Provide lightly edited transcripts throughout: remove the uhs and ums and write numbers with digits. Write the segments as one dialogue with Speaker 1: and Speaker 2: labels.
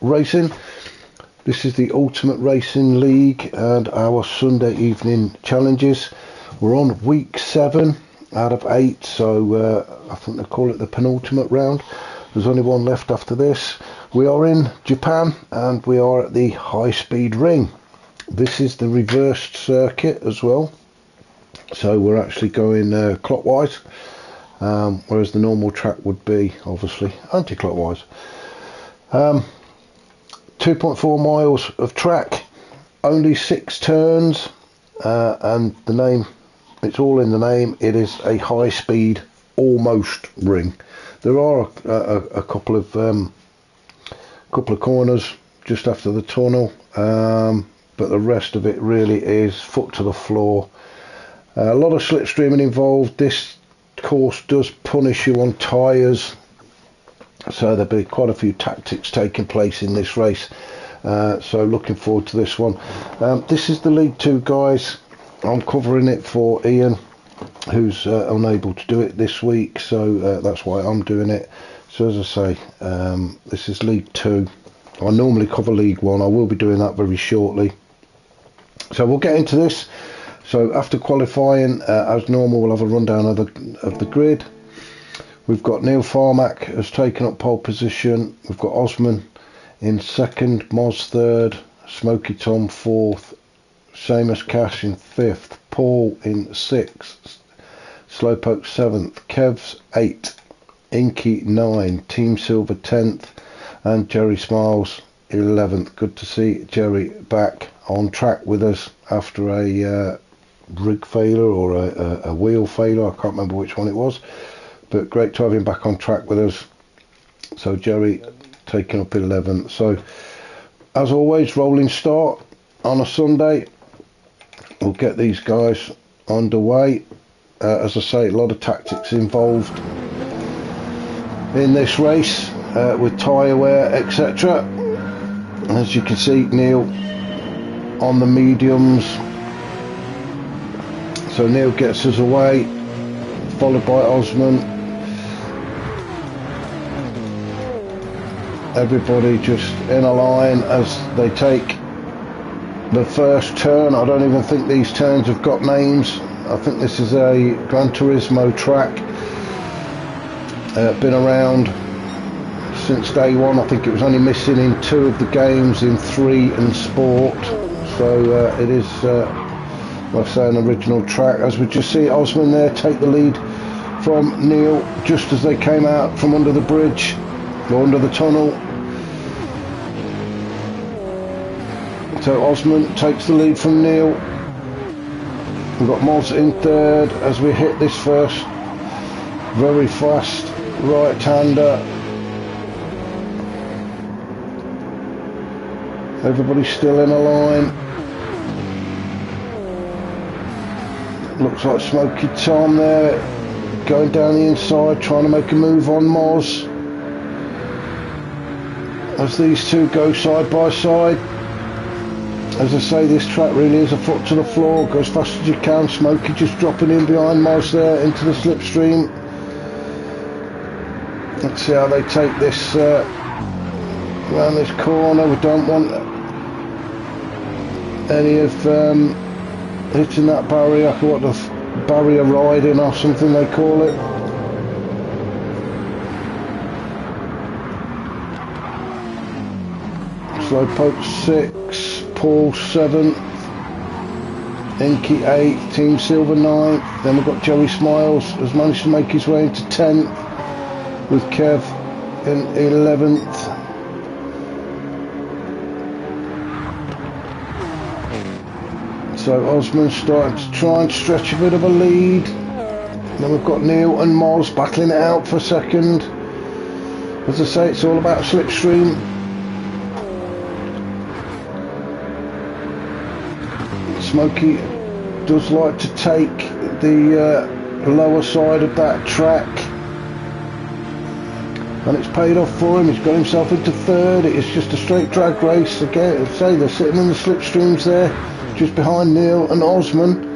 Speaker 1: Racing. This is the Ultimate Racing League and our Sunday evening challenges. We're on week 7 out of 8, so I think they call it the penultimate round. There's only one left after this. We are in Japan and we are at the high speed ring. This is the reversed circuit as well, so we're actually going clockwise, whereas the normal track would be obviously anti-clockwise. 2.4 miles of track, only 6 turns, and the name, it's all in the name, it is a high speed almost ring. There are a couple of corners just after the tunnel, but the rest of it really is foot to the floor. A lot of slipstreaming involved. This course does punish you on tyres, so there'll be quite a few tactics taking place in this race, so looking forward to this one. This is the League 2, guys. I'm covering it for Ian, who's unable to do it this week, so that's why I'm doing it. So as I say, this is League 2. I normally cover League 1. I will be doing that very shortly, so we'll get into this. So after qualifying, as normal, we'll have a rundown of the grid. We've got Neil Farmack has taken up pole position. We've got Osman in 2nd, Moz 3rd, Smoky Tom 4th, Seamus Cash in 5th, Paul in 6th, Slowpoke 7th, Kev's 8th, Inky 9, Team Silver 10th, and Jerry Smiles 11th. Good to see Jerry back on track with us after a rig failure or a wheel failure. I can't remember which one it was, but great to have him back on track with us. So Jerry taking up 11th. So as always, rolling start on a Sunday. We'll get these guys underway. As I say, a lot of tactics involved in this race, with tyre wear, etc. As you can see, Neil on the mediums. So Neil gets us away, followed by Osman. Everybody just in a line as they take the first turn. I don't even think these turns have got names. I think this is a Gran Turismo track. Been around since day one. I think it was only missing in 2 of the games, in 3 and Sport. So it is, like I say, an original track. As we just see Osman there take the lead from Neil just as they came out from under the bridge or under the tunnel. So Osman takes the lead from Neil. We've got Moz in 3rd as we hit this first very fast right-hander. Everybody's still in a line. Looks like Smoky Tom there going down the inside, trying to make a move on Moz. As these two go side by side. As I say, this track really is a foot to the floor. Go as fast as you can. Smoky just dropping in behind Moz there into the slipstream. Let's see how they take this around this corner. We don't want any of hitting that barrier, what the barrier riding or something they call it. Slowpoke 6, Paul 7th, Inky 8, Team Silver 9th. Then we've got Jerry Smiles has managed to make his way into 10th with Kev in 11th. So Osman's starting to try and stretch a bit of a lead. Then we've got Neil and Moz battling it out for 2nd. As I say, it's all about slipstream. Smoky does like to take the lower side of that track, and it's paid off for him. He's got himself into 3rd. It is just a straight drag race again. I'd say they're sitting in the slipstreams there, just behind Neil and Osman.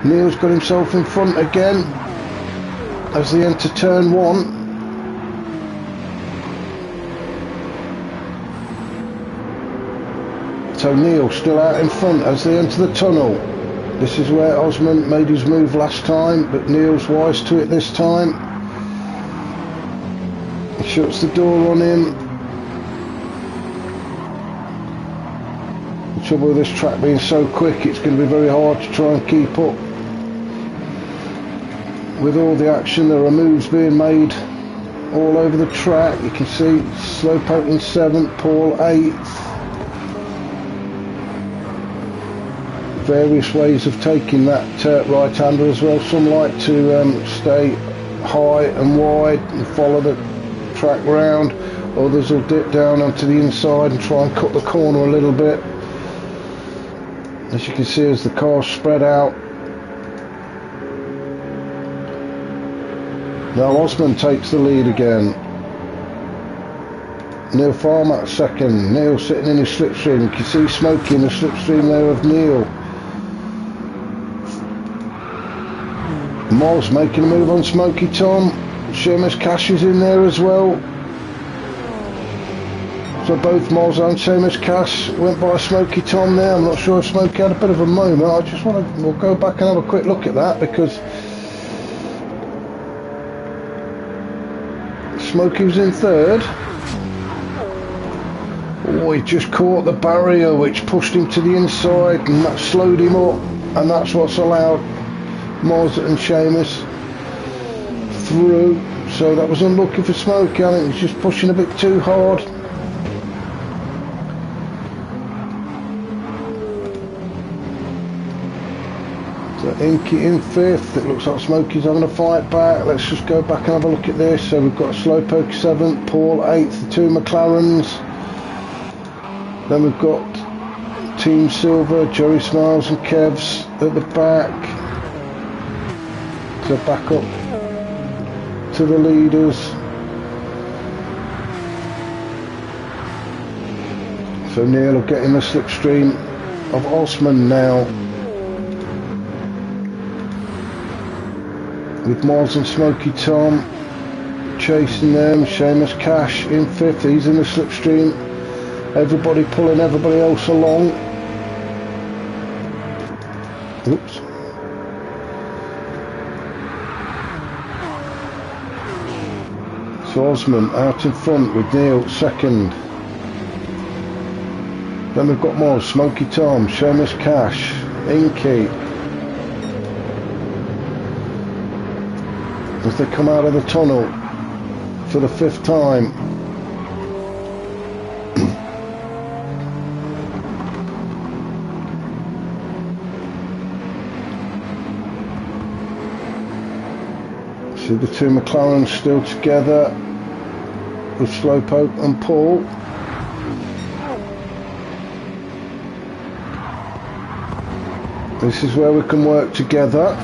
Speaker 1: Neil's got himself in front again as they enter turn 1. So Neil still out in front as they enter the tunnel. This is where Osman made his move last time, but Neil's wise to it this time. He shuts the door on him. The trouble with this track being so quick, it's going to be very hard to try and keep up with all the action. There are moves being made all over the track. You can see Slowpoke in 7th, Paul 8th. Various ways of taking that right-hander as well. Some like to stay high and wide and follow the track round. Others will dip down onto the inside and try and cut the corner a little bit. As you can see, as the cars spread out. Now Osman takes the lead again. Neil Farmer second. Neil sitting in his slipstream. You can see Smokey in the slipstream there of Neil. Moz making a move on Smokey Tom. Seamus Cash is in there as well. So both Moz and Seamus Cash went by Smokey Tom there. I'm not sure if Smokey had a bit of a moment. I just want to, we'll go back and have a quick look at that, because Smokey was in 3rd. Oh, he just caught the barrier which pushed him to the inside, and that slowed him up, and that's what's allowed Moz and Seamus through. So that was unlucky for Smokey. I think he's just pushing a bit too hard. So Inky in 5th. It looks like Smokey's having a fight back. Let's just go back and have a look at this. So we've got Slowpoke 7th, Paul 8th, the 2 McLarens. Then we've got Team Silver, Jerry Smiles and Kevs at the back. So back up to the leaders. So Neil will get in the slipstream of Osman now, with Moz and Smokey Tom chasing them. Seamus Cash in 5th, he's in the slipstream. Everybody pulling everybody else along. Oops. So Osman out in front with Neil 2nd. Then we've got Moz, Smokey Tom, Seamus Cash, Inky. As they come out of the tunnel for the 5th time. See the 2 McLarens still together with Slowpoke and Paul. This is where we can work together.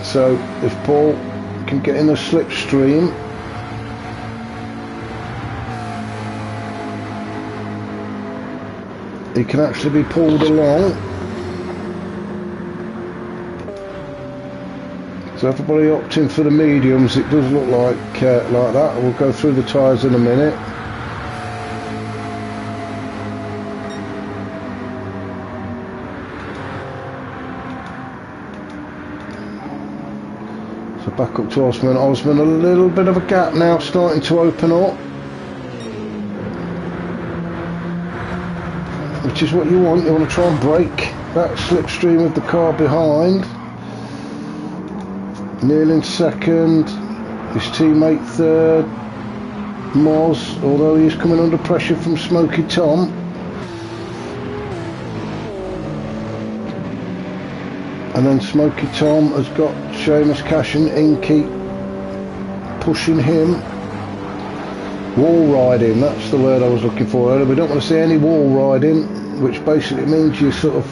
Speaker 1: So if Paul can get in the slipstream, he can actually be pulled along. So everybody opting for the mediums. It does look like that. We'll go through the tyres in a minute. So back up to Osman. Osman, a little bit of a gap now starting to open up, which is what you want. You want to try and break that slipstream of the car behind. Neil in 2nd, his teammate 3rd, Moz, although he's coming under pressure from Smokey Tom. And then Smokey Tom has got Seamus Cash and Inky pushing him. Wall riding, that's the word I was looking for earlier. We don't want to see any wall riding, which basically means you sort of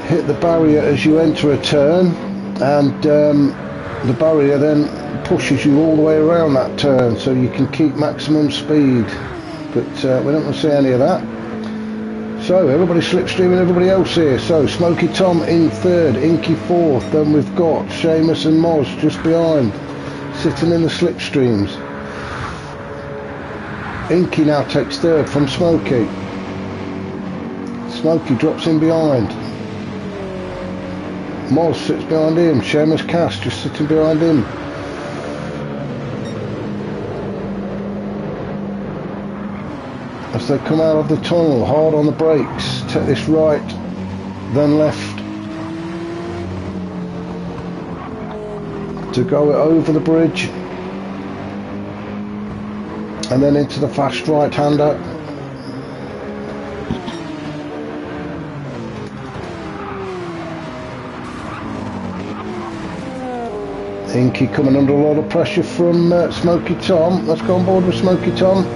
Speaker 1: hit the barrier as you enter a turn, and the barrier then pushes you all the way around that turn, so you can keep maximum speed. But we don't want to see any of that. So everybody's slipstreaming everybody else here. So Smokey Tom in 3rd, Inky 4th. Then we've got Seamus and Moz just behind, sitting in the slipstreams. Inky now takes 3rd from Smokey. Smokey drops in behind. Moz sits behind him. Seamus Cash just sitting behind him. As they come out of the tunnel, hard on the brakes, take this right, then left, to go over the bridge, and then into the fast right-hander. Inky coming under a lot of pressure from Smoky Tom. Let's go on board with Smoky Tom.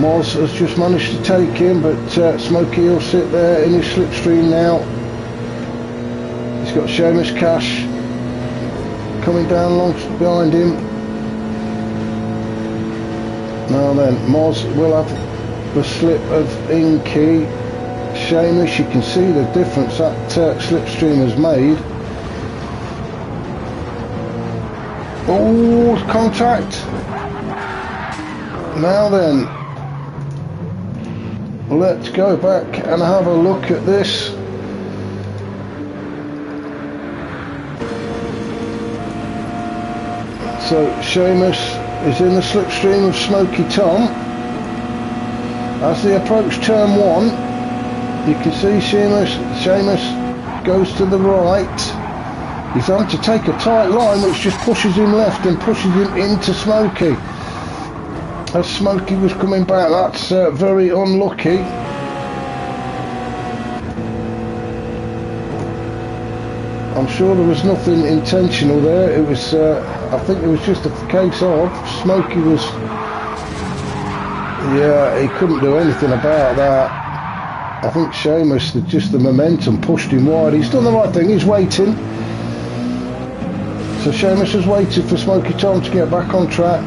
Speaker 1: Moz has just managed to take him, but Smokey will sit there in his slipstream now. He's got Seamus Cash coming down along behind him. Now then, Moz will have the slip of Inky. Seamus, you can see the difference that slipstream has made. Oh, contact. Now then, let's go back and have a look at this. So Seamus is in the slipstream of Smoky Tom. As they approach turn 1, you can see Seamus goes to the right. He's having to take a tight line which just pushes him left and pushes him into Smoky. As Smoky was coming back, that's very unlucky. I'm sure there was nothing intentional there. It was, I think it was just a case of Smoky was, yeah, he couldn't do anything about that. I think Seamus, just the momentum pushed him wide. He's done the right thing, he's waiting. So Seamus has waited for Smoky Tom to get back on track.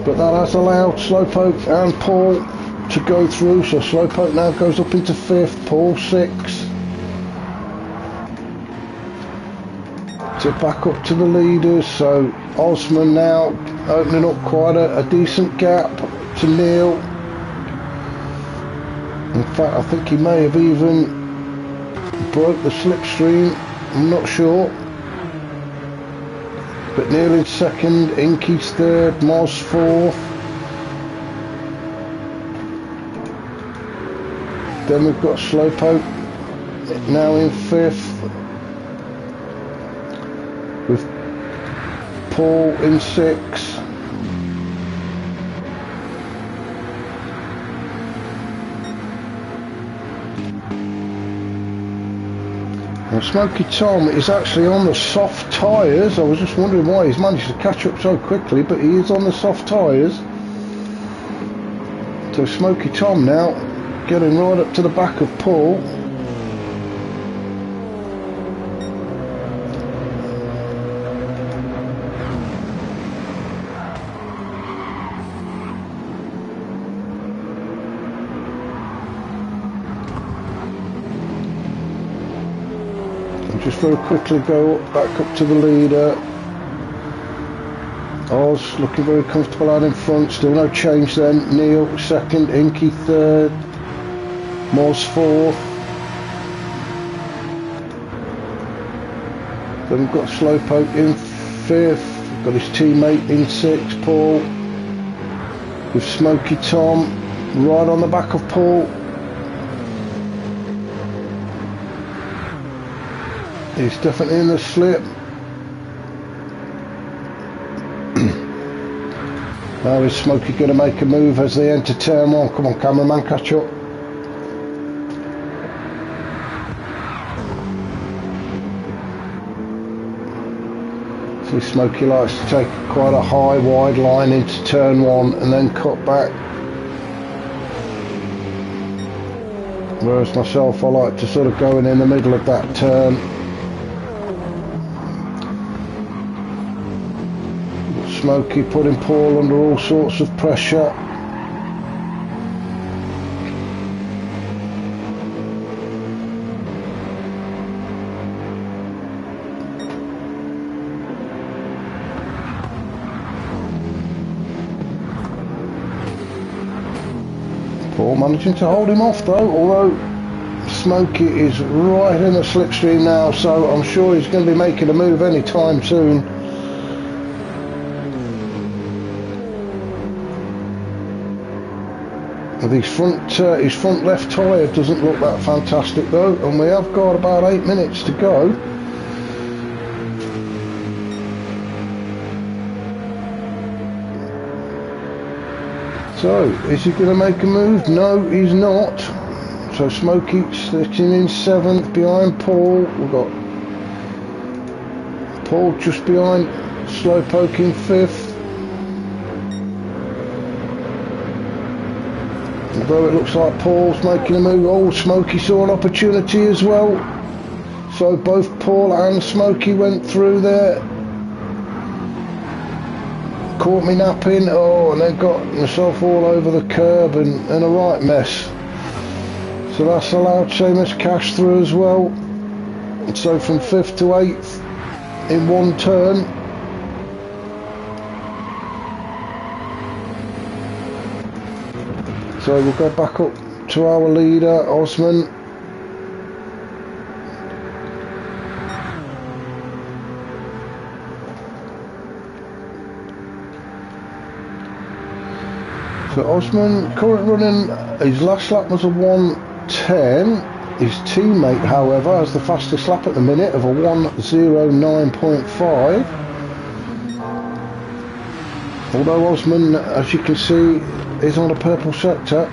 Speaker 1: But that has allowed Slowpoke and Paul to go through. So Slowpoke now goes up into 5th, Paul 6th. To back up to the leaders. So Osman now opening up quite a decent gap to Neil. In fact, I think he may have even broke the slipstream, I'm not sure. But Neil in 2nd, Inky's 3rd, Moz 4th. Then we've got Slowpoke now in 5th, with Paul in 6th. Now Smoky Tom is actually on the soft tyres. I was just wondering why he's managed to catch up so quickly, but he is on the soft tyres. So Smoky Tom now getting right up to the back of Paul. Just very quickly go back up to the leader. Oz looking very comfortable out in front, still no change then. Neil 2nd, Inky 3rd, Moz 4th. Then we've got Slowpoke in 5th, got his teammate in 6th, Paul, with Smoky Tom right on the back of Paul. He's definitely in the slip. Now is Smoky going to make a move as they enter turn 1? Come on, cameraman, catch up. See, Smoky likes to take quite a high, wide line into turn 1 and then cut back. Whereas myself, I like to sort of go in the middle of that turn. Smoky putting Paul under all sorts of pressure. Paul managing to hold him off though, although Smokey is right in the slipstream now, so I'm sure he's going to be making a move any time soon. With his front left tyre doesn't look that fantastic though, and we have got about 8 minutes to go. So, is he going to make a move? No, he's not. So Smokey sitting in 7th behind Paul. We've got Paul just behind Slowpoke in 5th. Although it looks like Paul's making a move. Oh, Smokey saw an opportunity as well. So both Paul and Smokey went through there. Caught me napping. Oh, and they got myself all over the curb and a right mess. So that's allowed Seamus Cash through as well. And so from 5th to 8th in one turn. So we'll go back up to our leader, Osman. So Osman, current running, his last lap was a 1:10. His teammate, however, has the fastest lap at the minute of a 1:09.5. Although Osman, as you can see, is on a purple sector.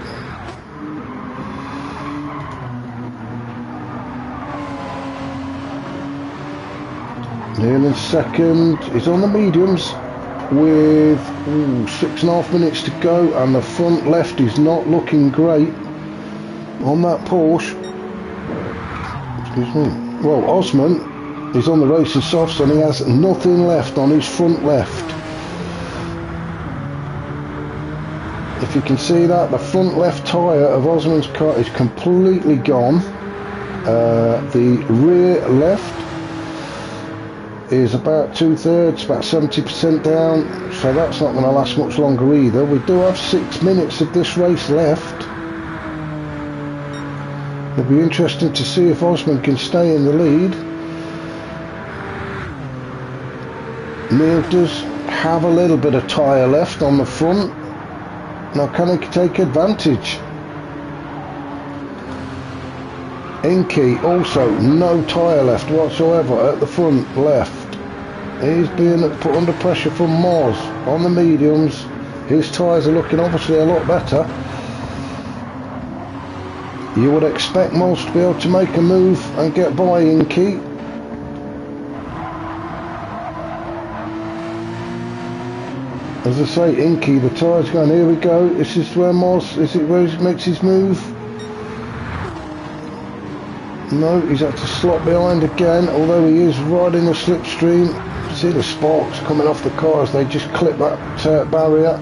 Speaker 1: Neil in 2nd. He's on the mediums with 6.5 minutes to go, and the front left is not looking great on that Porsche. Excuse me. Well, Osman is on the racing softs and he has nothing left on his front left. If you can see that, the front left tyre of Osman's car is completely gone. The rear left is about 2/3, about 70% down, so that's not going to last much longer either. We do have 6 minutes of this race left. It'll be interesting to see if Osman can stay in the lead. Neil does have a little bit of tyre left on the front. Now can he take advantage? Inky also no tyre left whatsoever at the front left. He's being put under pressure from Moz on the mediums. His tyres are looking obviously a lot better. You would expect Moz to be able to make a move and get by Inky. As I say, Inky, the tyre's going, here we go, this is where Moz, is it where he makes his move? No, he's had to slot behind again, although he is right in the slipstream. See the sparks coming off the cars, they just clip that barrier.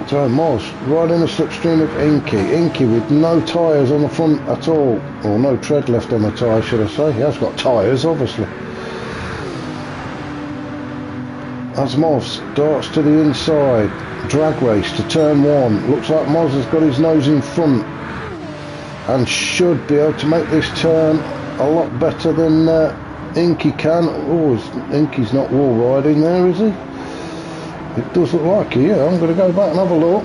Speaker 1: So Moz, right in the slipstream of Inky. Inky with no tyres on the front at all, or no tread left on the tyre should I say. He has got tyres obviously. As Moz starts to the inside, drag race to turn 1. Looks like Moz has got his nose in front and should be able to make this turn a lot better than Inky can. Oh, Inky's not wall riding there, is he? It does look like it, yeah. I'm going to go back and have a look.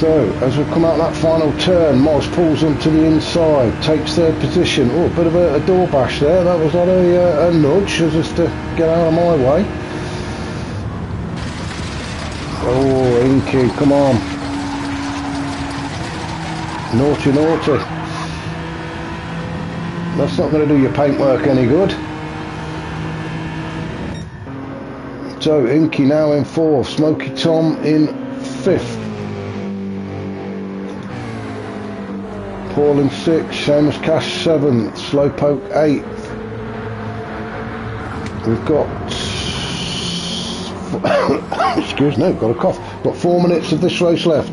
Speaker 1: So, as we come out that final turn, Moz pulls onto the inside, takes 3rd position. Oh, a bit of a door bash there. That was on a nudge, just to get out of my way. Oh, Inky, come on. Naughty, naughty. That's not going to do your paintwork any good. So, Inky now in 4th, Smoky Tom in 5th. Paul in 6th, Seamus Cash 7th, Slowpoke 8th. We've got excuse me, got a cough. Got 4 minutes of this race left.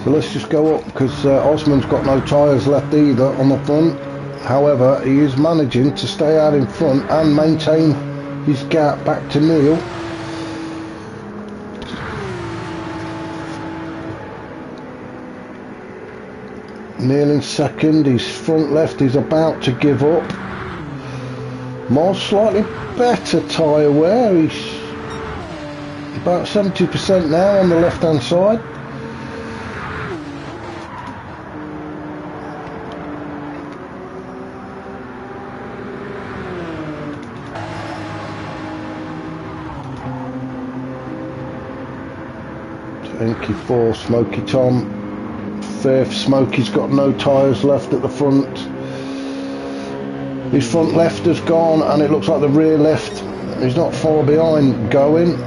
Speaker 1: So let's just go up, because Osman's got no tyres left either on the front. However, he is managing to stay out in front and maintain his gap back to Neil. Neil in second. His front left is about to give up. Miles slightly better tyre wear. He's about 70% now on the left hand side. Enki 4, Smoky Tom 5th. Smokey's got no tyres left at the front. His front left has gone, and it looks like the rear left is not far behind going.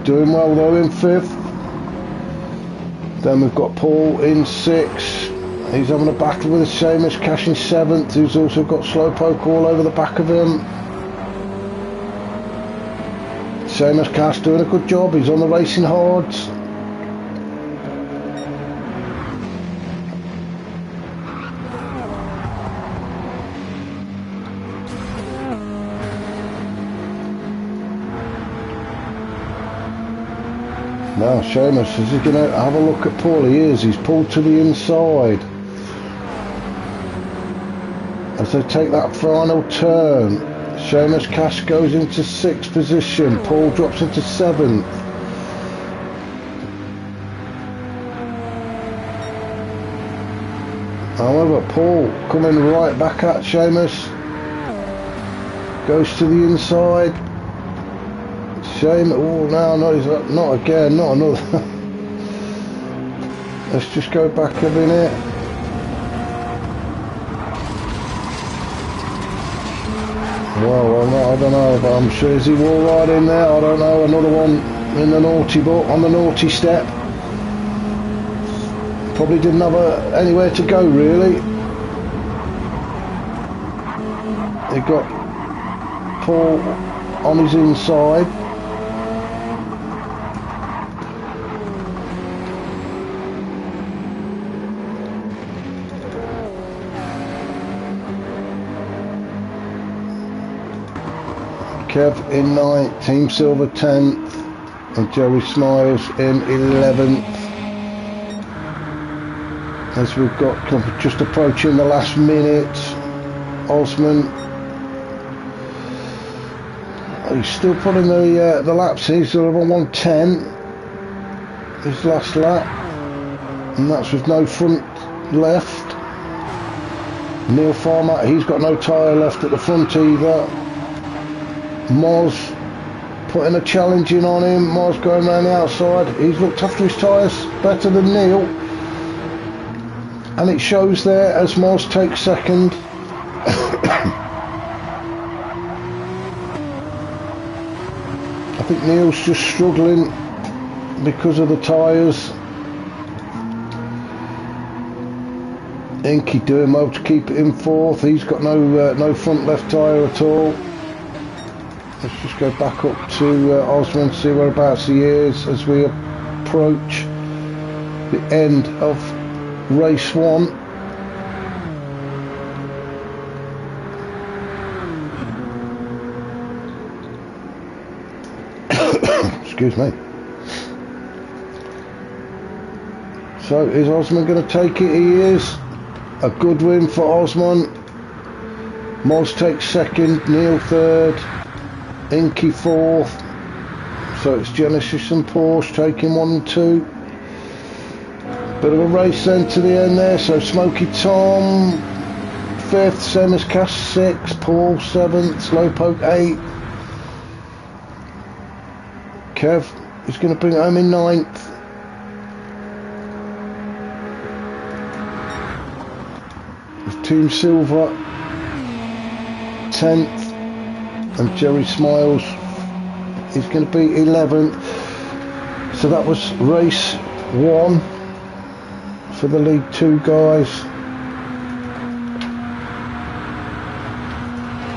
Speaker 1: Doing well though in 5th. Then we've got Paul in 6th. He's having a battle with Seamus Cash in 7th, who's also got Slowpoke all over the back of him. Seamus Cash doing a good job. He's on the racing hards. Now Seamus, is he going to have a look at Paul? He is. He's pulled to the inside as they take that final turn. Seamus Cash goes into 6th position. Paul drops into 7th. However, Paul coming right back at Seamus. Goes to the inside. Seamus, oh no, not again, not another. Let's just go back a minute. Well, I don't know, but I'm sure is he all right in there? I don't know. Another one in the naughty book, on the naughty step. Probably didn't have anywhere to go really. He got Paul on his inside. Kev in 9th, Team Silver 10th, and Jerry Smiles in 11th. As we've got just approaching the last minute, Osman, he's still putting the laps. He's sort of on 110, his last lap, and that's with no front left. Neil Farmer, he's got no tyre left at the front either. Moz putting a challenge in on him. Moz going around the outside. He's looked after his tyres better than Neil, and it shows there as Moz takes second. I think Neil's just struggling because of the tyres. Inky doing well to keep it in 4th. He's got no front left tyre at all. Let's just go back up to Osman and see whereabouts he is as we approach the end of race 1. Excuse me. So is Osman going to take it? He is. A good win for Osman. Moz takes second, Neil third, Inky 4th, so it's Genesis and Porsche taking 1 and 2. Bit of a race then to the end there, so Smoky Tom 5th, Seamus Cash 6th, Paul 7th, Slowpoke 8th. Kev is going to bring it home in 9th. With Team Silver 10th. And Jerry Smiles is going to be 11th. So that was race 1 for the League 2 guys.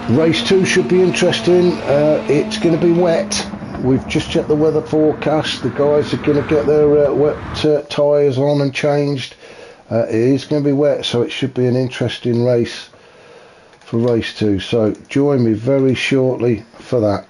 Speaker 1: Race 2 should be interesting. It's going to be wet. we've just checked the weather forecast. The guys are going to get their wet tyres on and changed. It is going to be wet, so it should be an interesting race for race 2. So join me very shortly for that.